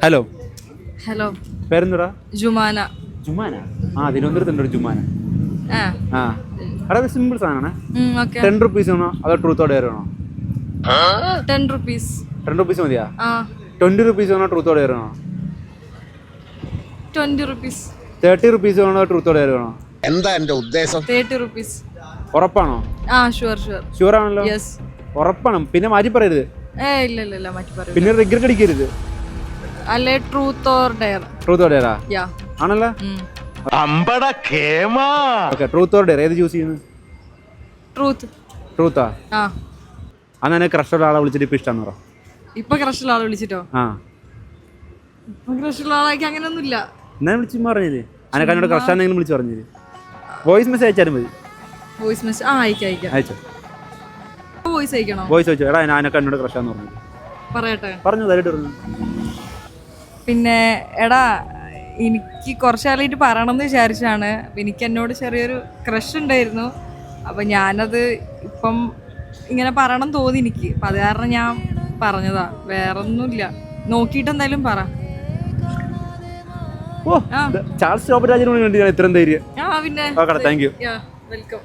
Hello hello പേരെന്താ? ജുമാന. ജുമാന. തിരുവനന്തപുരത്തുണ്ട് ഒരു ജുമാന. ആ അവിടെ സിമ്പിൾ സാധനമാണ്. ഓക്കെ. 10 റുപ്പീസ് വേണോ അതോ ട്രൂത്ത് ഓർ ഡെയർ വേണോ? 10 rupees. 10 റുപ്പീസ് മതിയാ? ആ 20 റുപ്പീസ് വേണോ ട്രൂത്ത് ഓർ ഡെയർ വേണോ? 20 rupees. 30 റുപ്പീസ് വേണോ ട്രൂത്ത് ഓർ ഡെയർ വേണോ? എന്താ എന്റെ ഉദ്ദേശം? 30 rupees. ഉറപ്പാണോ? ആ ഷുവർ. ഷുവർ ആണല്ലോ? യെസ്. ഉറപ്പാണ്. പിന്നെ മാറ്റി പറയരുത്. ഇല്ല മാറ്റി പറയൂ. പിന്നെ റിഗ്രറ്റ് അടിക്കരുത്. അല്ലെ truth or dare. Truth or ഡെയറാ? യാ ആണല്ലോ. ഓക്കെ, ട്രൂത്ത് ഓർ ഡെയർ ഏത് ചൂസ് ചെയ്യുന്നു? ട്രൂത്ത്. ട്രൂത്താ? ആ അന്നെ ക്രഷുള്ള ആളെ വിളിച്ചിട്ട് ഇപ്പൊ ഇഷ്ടമാണെന്ന് പറ. ഇപ്പൊ ക്രഷുള്ള ആളെ വിളിച്ചിട്ടോ? ആ ഇപ്പൊ ക്രഷുള്ള ആളാക്കി അങ്ങനെയൊന്നുമില്ല. എന്നാ വിളിച്ച് പറഞ്ഞത് അനക്ക് എന്നോട് ക്രഷാന്നെങ്കിലും വിളിച്ച് പറഞ്ഞത്. വോയിസ് മെസ്സേജ് അയച്ചാലും മതി. വോയിസ് മെസ്സേജ് അയക്കാം. അയച്ചോ. വോയിസ് അയക്കണോ? വോയിസ് വെച്ചോ. എടാ ഞാനൊക്കെ എന്നോട് ക്രഷാന്ന് പറഞ്ഞു. പറയട്ടെ. പറഞ്ഞു തരട്ട് പറഞ്ഞു. പിന്നെ എടാ എനിക്ക് കുറച്ചാളായിട്ട് പറയണമെന്ന് വിചാരിച്ചാണ്. എനിക്ക് എന്നോട് ചെറിയൊരു ക്രഷ് ഉണ്ടായിരുന്നു. അപ്പം ഞാനത് ഇപ്പം ഇങ്ങനെ പറയണം തോന്നി എനിക്ക്. അപ്പം അത് കാരണം ഞാൻ പറഞ്ഞതാ, വേറൊന്നുമില്ല. നോക്കിയിട്ട് എന്തായാലും പറ. ഓ ചാൾസ് ശോഭരാജിനോട് വേണ്ടി ഞാൻ ഇത്രയും ധൈര്യം. പിന്നെ താങ്ക് യു. വെൽക്കം.